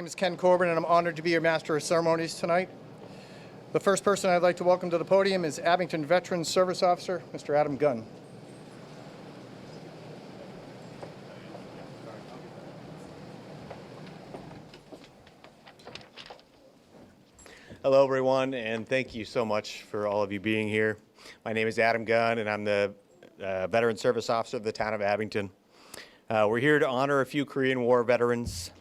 name is Ken Coburn, and I'm honored to be your Master of Ceremonies tonight. The first person I'd like to welcome to the podium is Abington Veteran Service Officer, Mr. Adam Gunn. Hello, everyone, and thank you so much for all of you being here. My name is Adam Gunn, and I'm the Veteran Service Officer of the town of Abington. We're here to honor a few Korean War veterans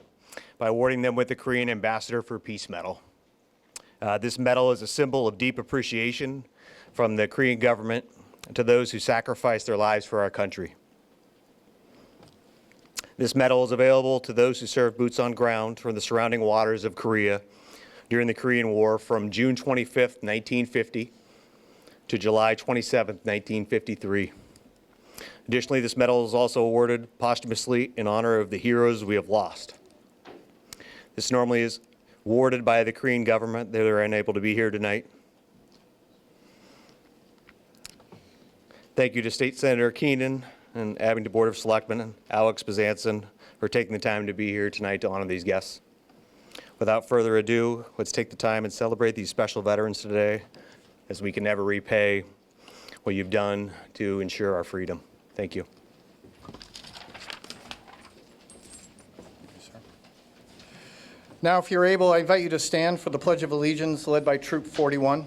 by awarding them with the Korean Ambassador for Peace Medal. This medal is a symbol of deep appreciation from the Korean government to those who sacrificed their lives for our country. This medal is available to those who served boots on ground from the surrounding waters of Korea during the Korean War from June 25th, 1950 to July 27th, 1953. Additionally, this medal is also awarded posthumously in honor of the heroes we have lost. This normally is awarded by the Korean government. They're unable to be here tonight. Thank you to State Senator Keenan and Abington Board of Selectmen and Alex Byzantson for taking the time to be here tonight to honor these guests. Without further ado, let's take the time and celebrate these special veterans today, as we can never repay what you've done to ensure our freedom. Thank you. Now, if you're able, I invite you to stand for the Pledge of Allegiance led by Troop 41.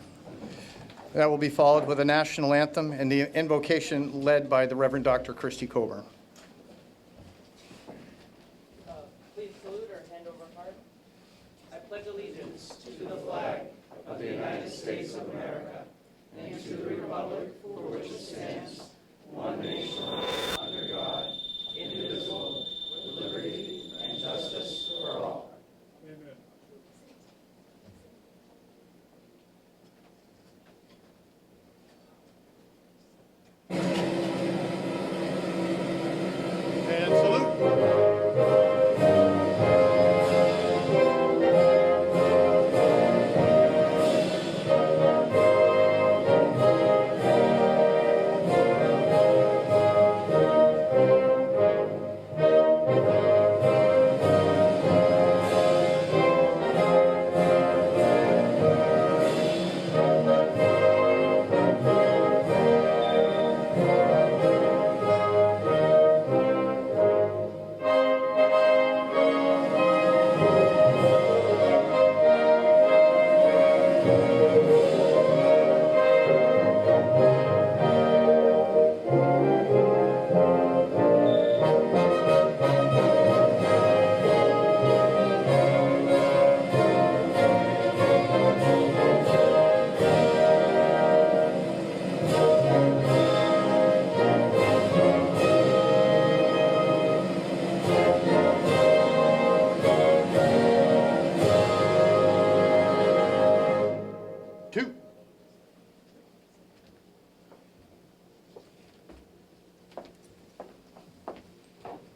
That will be followed with a national anthem and the invocation led by the Reverend Dr. Christy Coburn. Please salute or hand over heart. I pledge allegiance to the flag of the United States of America and to the republic for which it stands, one nation, under God, indivisible, with liberty and justice for all. Amen. And salute.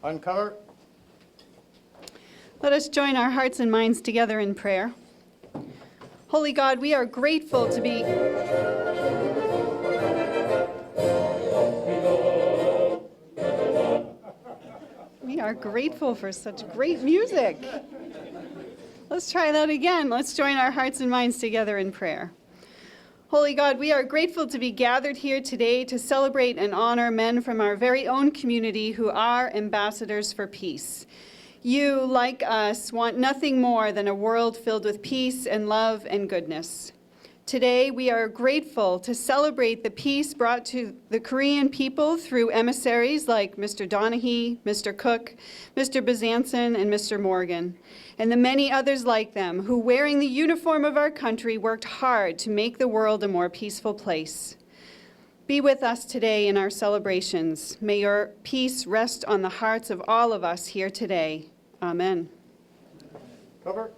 Uncover. Let us join our hearts and minds together in prayer. Holy God, we are grateful to be... We are grateful for such great music. Let's try that again. Let's join our hearts and minds together in prayer. Holy God, we are grateful to be gathered here today to celebrate and honor men from our very own community who are ambassadors for peace. You, like us, want nothing more than a world filled with peace and love and goodness. Today, we are grateful to celebrate the peace brought to the Korean people through emissaries like Mr. Donaghy, Mr. Cook, Mr. Byzantson, and Mr. Morgan, and the many others like them who, wearing the uniform of our country, worked hard to make the world a more peaceful place. Be with us today in our celebrations. May your peace rest on the hearts of all of us here today. Amen. Cover.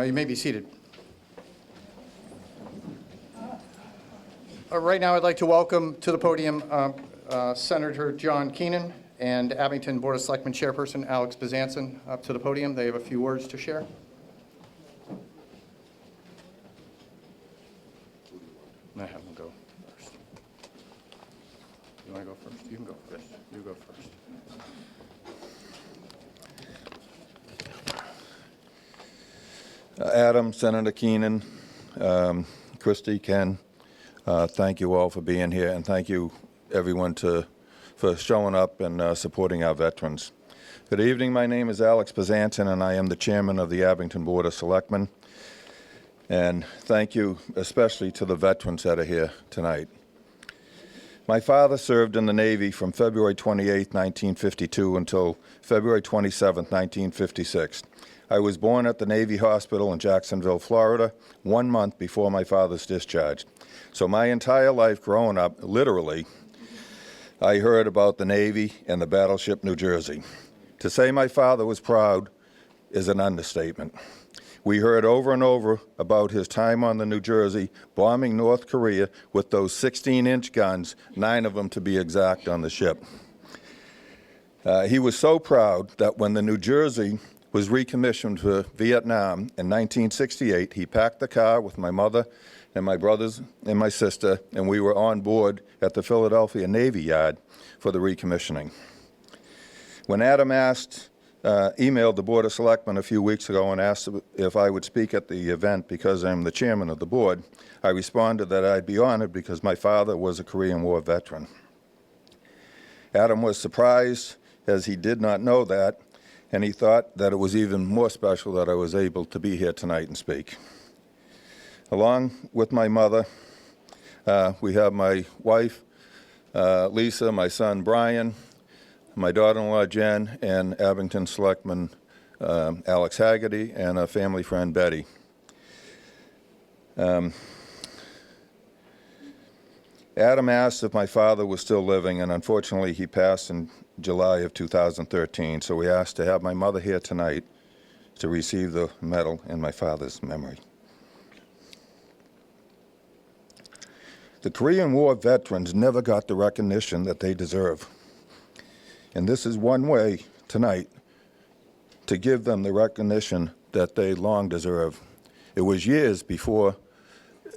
You may be seated. Right now, I'd like to welcome to the podium Senator John Keenan and Abington Board of Selectmen Chairperson Alex Byzantson up to the podium. They have a few words to share. I have them go first. You You want to go first? You can go first. You go first. Adam, Senator Keenan, Christy, Ken, thank you all for being here, and thank you everyone for showing up and supporting our veterans. Good evening. My name is Alex Byzantson, and I am the chairman of the Abington Board of Selectmen. And thank you especially to the veterans that are here tonight. My father served in the Navy from February 28, 1952 until February 27, 1956. I was born at the Navy Hospital in Jacksonville, Florida, 1 month before my father's discharge. So my entire life growing up, literally, I heard about the Navy and the battleship New Jersey. To say my father was proud is an understatement. We heard over and over about his time on the New Jersey bombing North Korea with those 16-inch guns, 9 of them to be exact, on the ship. He was so proud that when the New Jersey was recommissioned for Vietnam in 1968, he packed the car with my mother and my brothers and my sister, and we were on board at the Philadelphia Navy Yard for the recommissioning. When Adam emailed the Board of Selectmen a few weeks ago and asked if I would speak at the event because I'm the chairman of the board, I responded that I'd be honored because my father was a Korean War veteran. Adam was surprised, as he did not know that, and he thought that it was even more special that I was able to be here tonight and speak. Along with my mother, we have my wife, Lisa, my son, Brian, my daughter-in-law, Jen, and Abington Selectman Alex Haggerty, and a family friend, Betty. Adam asked if my father was still living, and unfortunately he passed in July of 2013, so we asked to have my mother here tonight to receive the medal in my father's memory. The Korean War veterans never got the recognition that they deserve. And this is one way tonight to give them the recognition that they long deserve. It was years before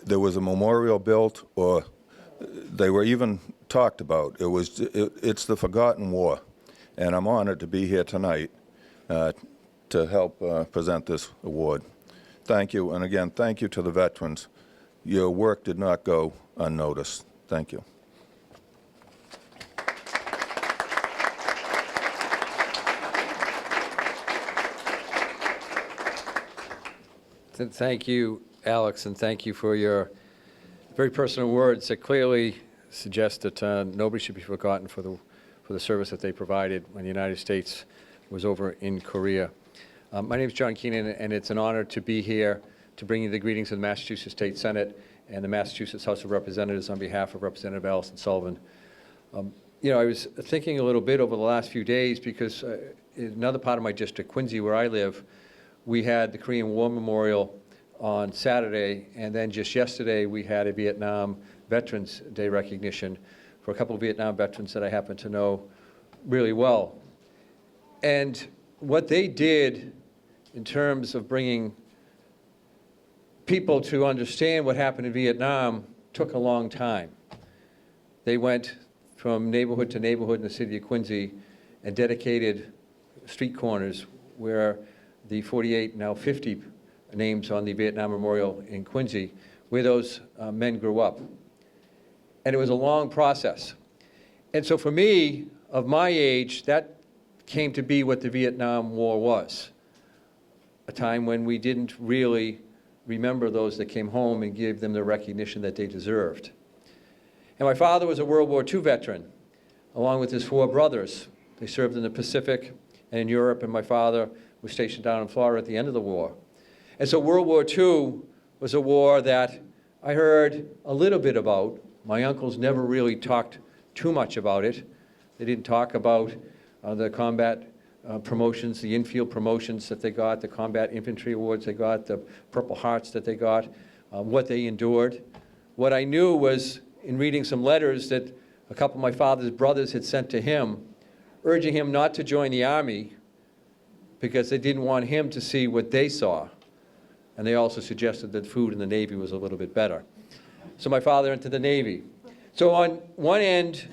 there was a memorial built or they were even talked about. It's the forgotten war. And I'm honored to be here tonight to help present this award. Thank you. And again, thank you to the veterans. Your work did not go unnoticed. Thank you. Thank you, Alex, and thank you for your very personal words that clearly suggest that nobody should be forgotten for the service that they provided when the United States was over in Korea. My name is John Keenan, and it's an honor to be here to bring you the greetings of the Massachusetts State Senate and the Massachusetts House of Representatives on behalf of Representative Allison Sullivan. You know, I was thinking a little bit over the last few days because in another part of my district, Quincy, where I live, we had the Korean War Memorial on Saturday, and then just yesterday we had a Vietnam Veterans Day recognition for a couple of Vietnam veterans that I happen to know really well. And what they did in terms of bringing people to understand what happened in Vietnam took a long time. They went from neighborhood to neighborhood in the city of Quincy and dedicated street corners where the 48, now 50 names on the Vietnam Memorial in Quincy, where those men grew up. And it was a long process. And so for me, of my age, that came to be what the Vietnam War was. A time when we didn't really remember those that came home and give them the recognition that they deserved. And my father was a World War II veteran, along with his 4 brothers. They served in the Pacific and in Europe, and my father was stationed down in Florida at the end of the war. And so World War II was a war that I heard a little bit about. My uncles never really talked too much about it. They didn't talk about the combat promotions, the infield promotions that they got, the combat infantry awards they got, the Purple Hearts that they got, what they endured. What I knew was, in reading some letters that a couple of my father's brothers had sent to him, urging him not to join the Army because they didn't want him to see what they saw. And they also suggested that food in the Navy was a little bit better. So my father entered the Navy. So on one end,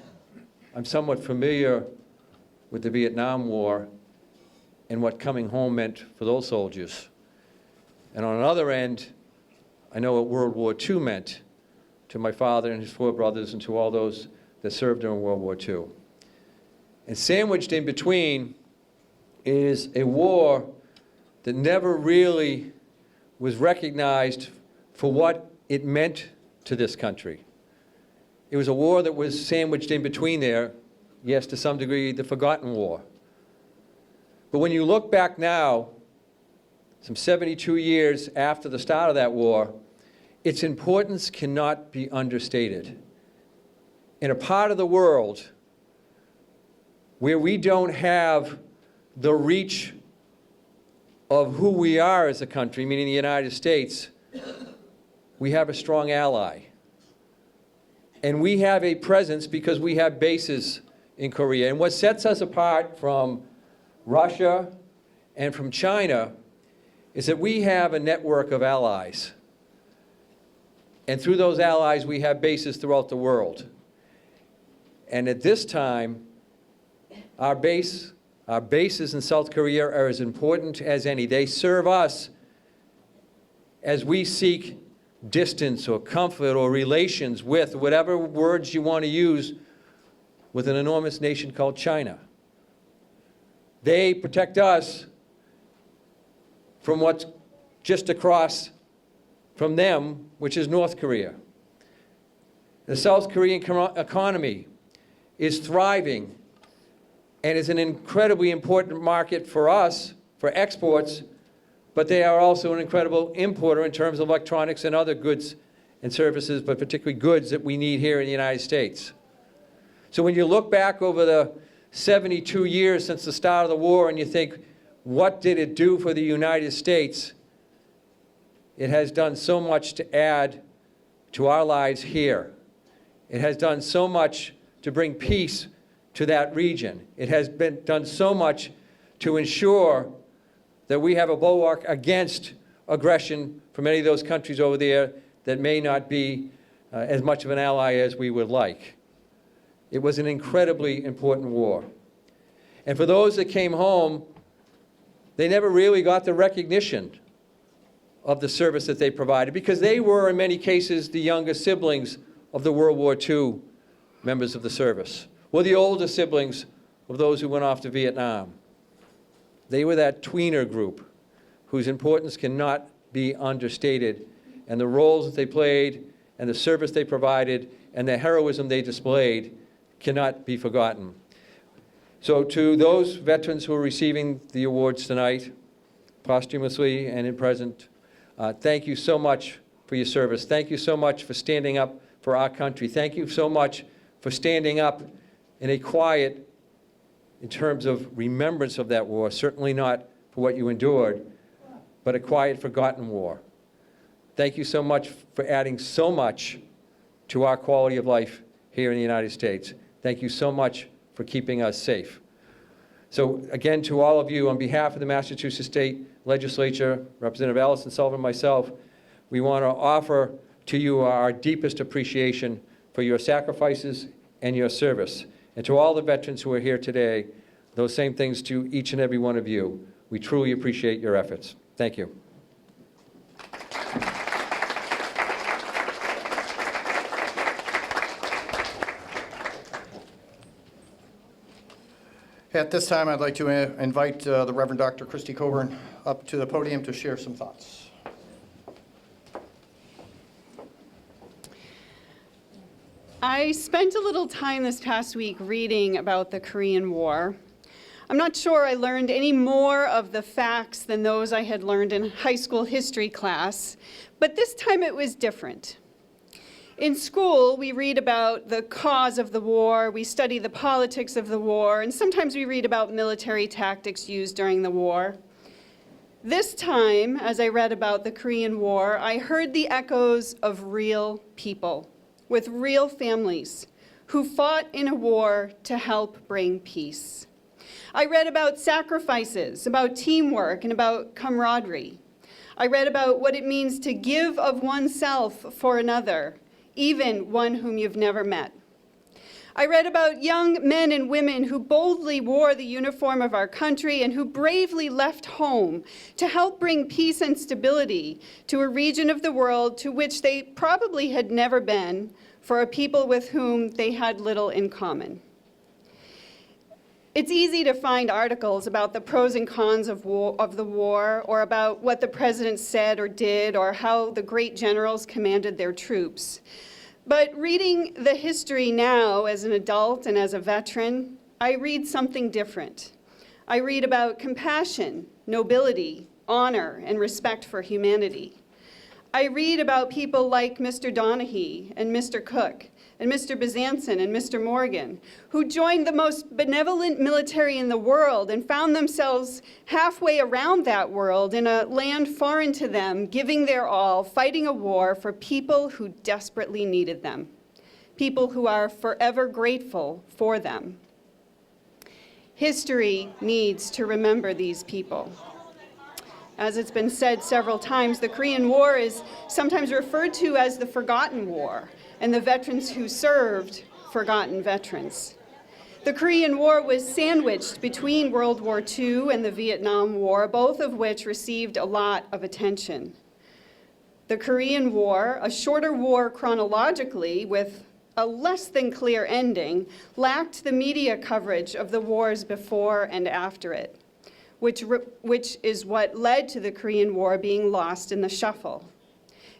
I'm somewhat familiar with the Vietnam War and what coming home meant for those soldiers. And on another end, I know what World War II meant to my father and his 4 brothers and to all those that served during World War II. And sandwiched in between is a war that never really was recognized for what it meant to this country. It was a war that was sandwiched in between there, yes, to some degree, the forgotten war. But when you look back now, some 72 years after the start of that war, its importance cannot be understated. In a part of the world where we don't have the reach of who we are as a country, meaning the United States, we have a strong ally. And we have a presence because we have bases in Korea. And what sets us apart from Russia and from China is that we have a network of allies. And through those allies, we have bases throughout the world. And at this time, our bases in South Korea are as important as any. They serve us as we seek distance or comfort or relations with, whatever words you want to use, with an enormous nation called China. They protect us from what's just across from them, which is North Korea. The South Korean economy is thriving and is an incredibly important market for us, for exports, but they are also an incredible importer in terms of electronics and other goods and services, but particularly goods that we need here in the United States. So when you look back over the 72 years since the start of the war and you think, what did it do for the United States? It has done so much to add to our lives here. It has done so much to bring peace to that region. It has done so much to ensure that we have a bulwark against aggression from any of those countries over there that may not be as much of an ally as we would like. It was an incredibly important war. And for those that came home, they never really got the recognition of the service that they provided because they were, in many cases, the younger siblings of the World War II members of the service, or the older siblings of those who went off to Vietnam. They were that tweener group whose importance cannot be understated, and the roles that they played and the service they provided and the heroism they displayed cannot be forgotten. So to those veterans who are receiving the awards tonight, posthumously and in present, thank you so much for your service. Thank you so much for standing up for our country. Thank you so much for standing up in a quiet, in terms of remembrance of that war, certainly not for what you endured, but a quiet, forgotten war. Thank you so much for adding so much to our quality of life here in the United States. Thank you so much for keeping us safe. So again, to all of you, on behalf of the Massachusetts State Legislature, Representative Allison Sullivan, myself, we want to offer to you our deepest appreciation for your sacrifices and your service. And to all the veterans who are here today, those same things to each and every one of you. We truly appreciate your efforts. Thank you. At this time, I'd like to invite the Reverend Dr. Christy Coburn up to the podium to share some thoughts. I spent a little time this past week reading about the Korean War. I'm not sure I learned any more of the facts than those I had learned in high school history class, but this time it was different. In school, we read about the cause of the war, we study the politics of the war, and sometimes we read about military tactics used during the war. This time, as I read about the Korean War, I heard the echoes of real people with real families who fought in a war to help bring peace. I read about sacrifices, about teamwork, and about camaraderie. I read about what it means to give of oneself for another, even one whom you've never met. I read about young men and women who boldly wore the uniform of our country and who bravely left home to help bring peace and stability to a region of the world to which they probably had never been, for a people with whom they had little in common. It's easy to find articles about the pros and cons of the war, or about what the president said or did, or how the great generals commanded their troops. But reading the history now as an adult and as a veteran, I read something different. I read about compassion, nobility, honor, and respect for humanity. I read about people like Mr. Donaghy and Mr. Cook and Mr. Byzantson and Mr. Morgan, who joined the most benevolent military in the world and found themselves halfway around that world in a land foreign to them, giving their all, fighting a war for people who desperately needed them, people who are forever grateful for them. History needs to remember these people. As it's been said several times, the Korean War is sometimes referred to as the Forgotten War, and the veterans who served, forgotten veterans. The Korean War was sandwiched between World War II and the Vietnam War, both of which received a lot of attention. The Korean War, a shorter war chronologically with a less than clear ending, lacked the media coverage of the wars before and after it, which is what led to the Korean War being lost in the shuffle.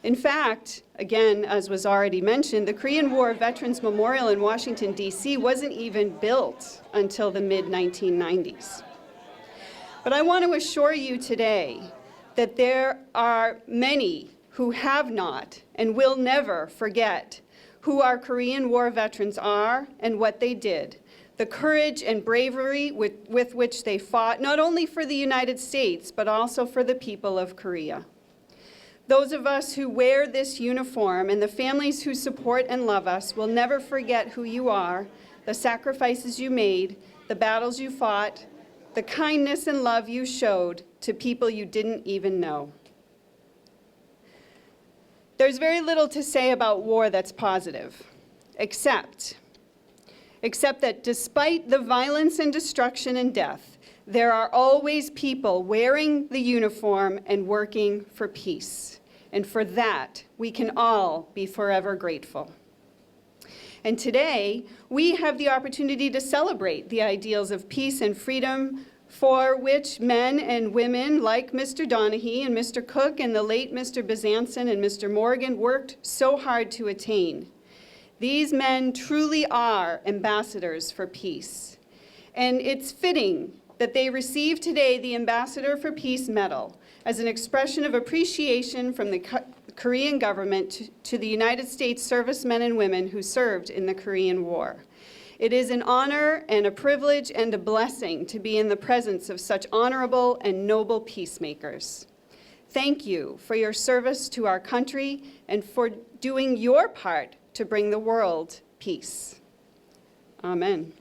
In fact, again, as was already mentioned, the Korean War Veterans Memorial in Washington, D.C. wasn't even built until the mid-1990s. But I want to assure you today that there are many who have not and will never forget who our Korean War veterans are and what they did, the courage and bravery with which they fought, not only for the United States, but also for the people of Korea. Those of us who wear this uniform and the families who support and love us will never forget who you are, the sacrifices you made, the battles you fought, the kindness and love you showed to people you didn't even know. There's very little to say about war that's positive, except that despite the violence and destruction and death, there are always people wearing the uniform and working for peace. And for that, we can all be forever grateful. And today, we have the opportunity to celebrate the ideals of peace and freedom for which men and women like Mr. Donaghy and Mr. Cook and the late Mr. Byzantson and Mr. Morgan worked so hard to attain. These men truly are ambassadors for peace. And it's fitting that they receive today the Ambassador for Peace Medal as an expression of appreciation from the Korean government to the United States servicemen and women who served in the Korean War. It is an honor and a privilege and a blessing to be in the presence of such honorable and noble peacemakers. Thank you for your service to our country and for doing your part to bring the world peace. Amen.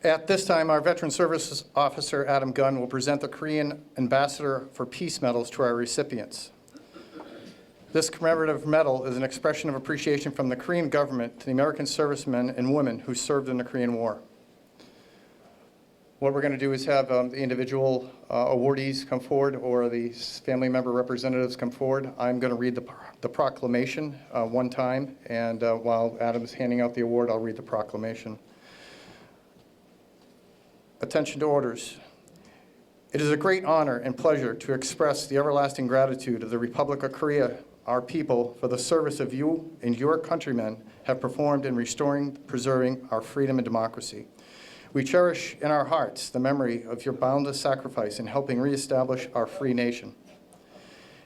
At this time, our Veteran Services Officer, Adam Gunn, will present the Korean Ambassador for Peace medals to our recipients. This commemorative medal is an expression of appreciation from the Korean government to the American servicemen and women who served in the Korean War. What we're going to do is have the individual awardees come forward, or the family member representatives come forward. I'm going to read the proclamation one time, and while Adam's handing out the award, I'll read the proclamation. Attention to orders. It is a great honor and pleasure to express the everlasting gratitude of the Republic of Korea, our people, for the service of you and your countrymen have performed in restoring, preserving our freedom and democracy. We cherish in our hearts the memory of your boundless sacrifice in helping reestablish our free nation.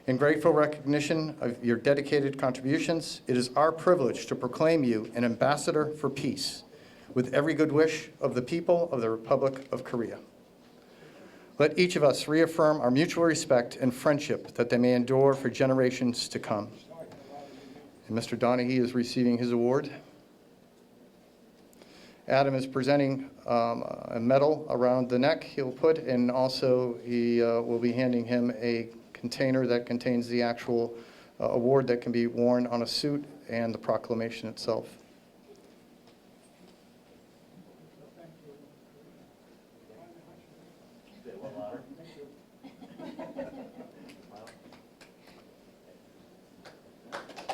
In grateful recognition of your dedicated contributions, it is our privilege to proclaim you an ambassador for peace, with every good wish of the people of the Republic of Korea. Let each of us reaffirm our mutual respect and friendship that they may endure for generations to come. And Mr. Donaghy is receiving his award. Adam is presenting a medal around the neck he'll put, and also he will be handing him a container that contains the actual award that can be worn on a suit and the proclamation itself.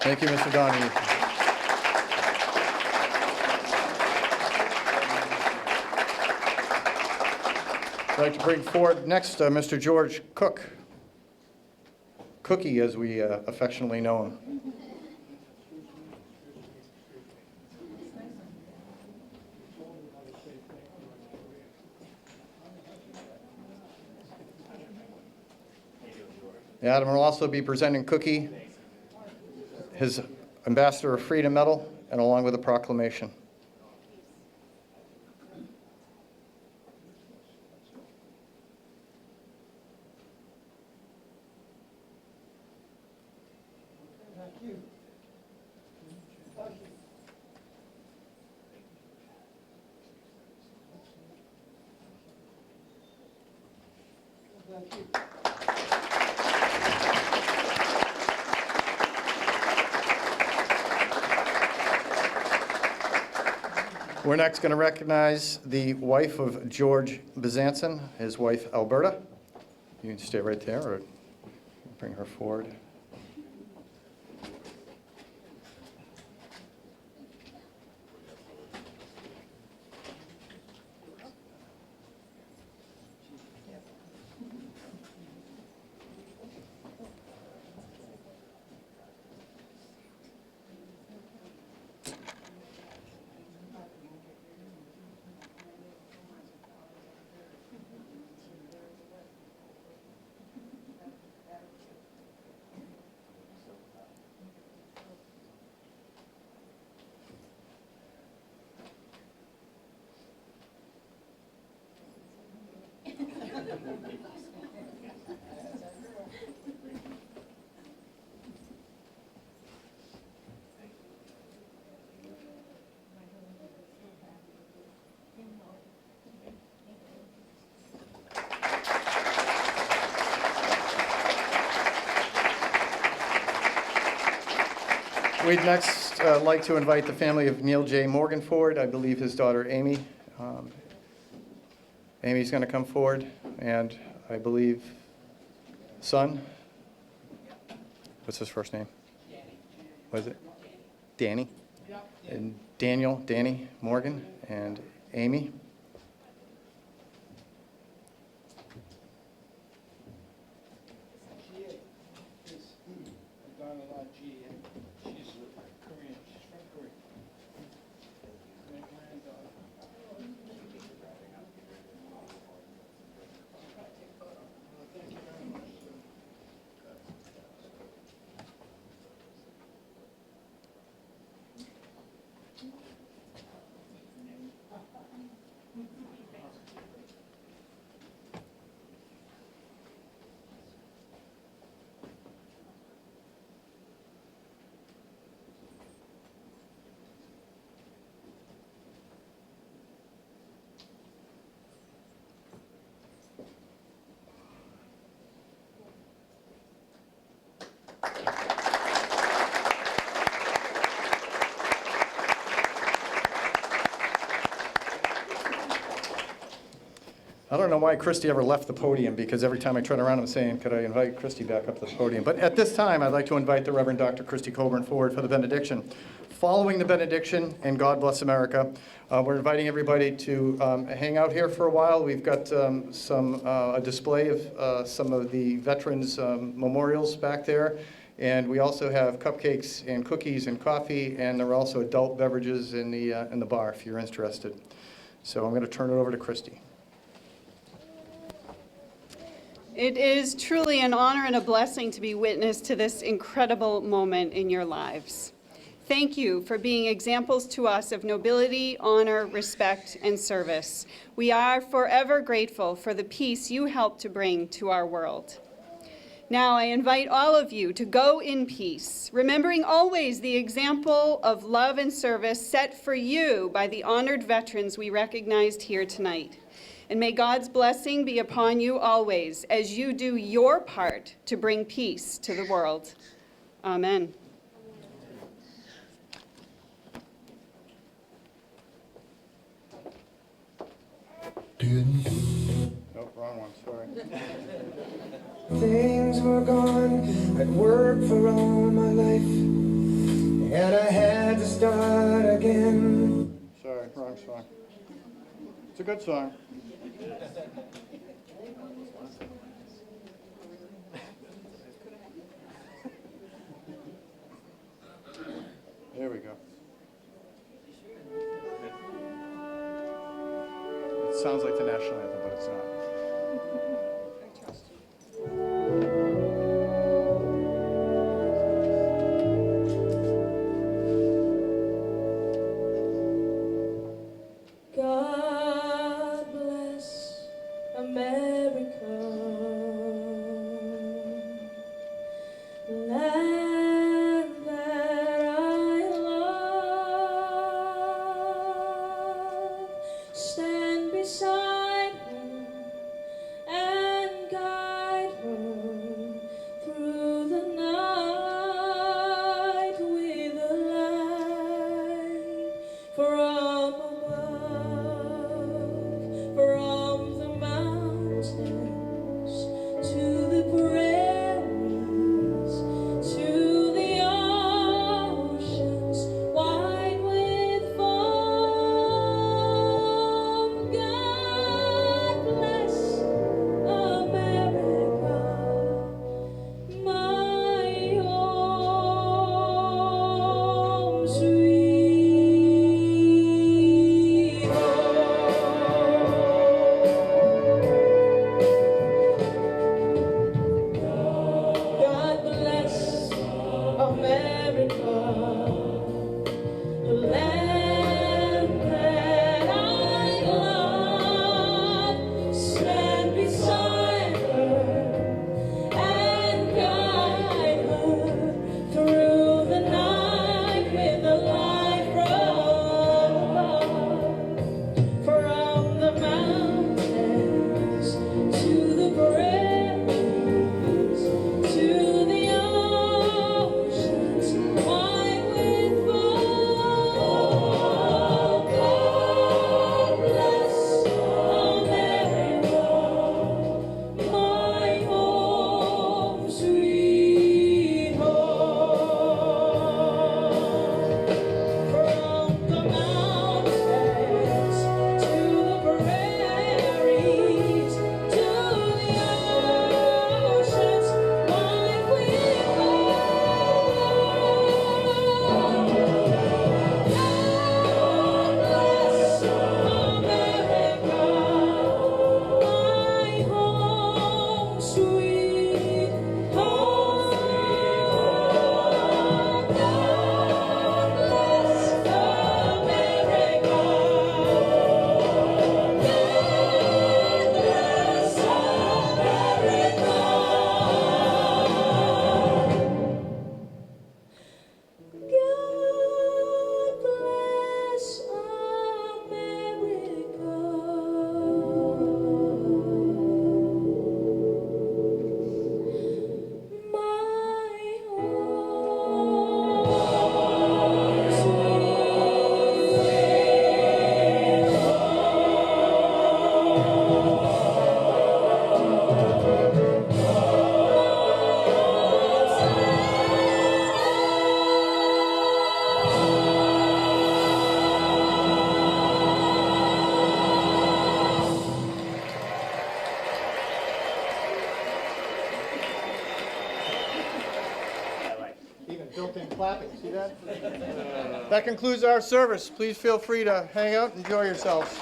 Thank you, Mr. Donahue. I'd like to bring forward next Mr. George Cook, Cookie as we affectionately know him. Adam will also be presenting Cookie his Ambassador of Freedom Medal, and along with a proclamation. We're next going to recognize the wife of George Byzantson, his wife Alberta. You can stay right there or bring her forward. We'd next like to invite the family of Neil J. Morgan forward. I believe his daughter Amy. Amy's going to come forward, and I believe son. What's his first name? What is it? Danny. And Danny Morgan, and Amy. I don't know why Christy ever left the podium, because every time I turn around, I'm saying, could I invite Christy back up to the podium? But at this time, I'd like to invite the Reverend Dr. Christy Coburn forward for the benediction. Following the benediction, and God bless America, we're inviting everybody to hang out here for a while. We've got a display of some of the veterans' memorials back there. And we also have cupcakes and cookies and coffee, and there are also adult beverages in the bar if you're interested. So I'm going to turn it over to Christy. It is truly an honor and a blessing to be witness to this incredible moment in your lives. Thank you for being examples to us of nobility, honor, respect, and service. We are forever grateful for the peace you helped to bring to our world. Now I invite all of you to go in peace, remembering always the example of love and service set for you by the honored veterans we recognized here tonight. And may God's blessing be upon you always as you do your part to bring peace to the world. Amen. Nope, wrong one, sorry. Things were gone. I'd worked for all my life, and I had to start again. Sorry, wrong song. It's a good song. There we go. It sounds like the national anthem, but it's not. God bless America, land that I love. Stand beside her and guide her through the night with a light from above, from the mountains to the prairies, to the oceans wide with foam. God bless America, my home sweet home. God bless America, the land that I love. Stand beside her and guide her through the night with the light from above, from the mountains to the prairies, to the oceans wide with foam. God bless America, my home sweet home. From the mountains to the prairies, to the oceans wide with foam. God bless America, my home sweet home. God bless America. God bless Even built-in clapping, see that? That concludes our service. Please feel free to hang out, enjoy yourselves.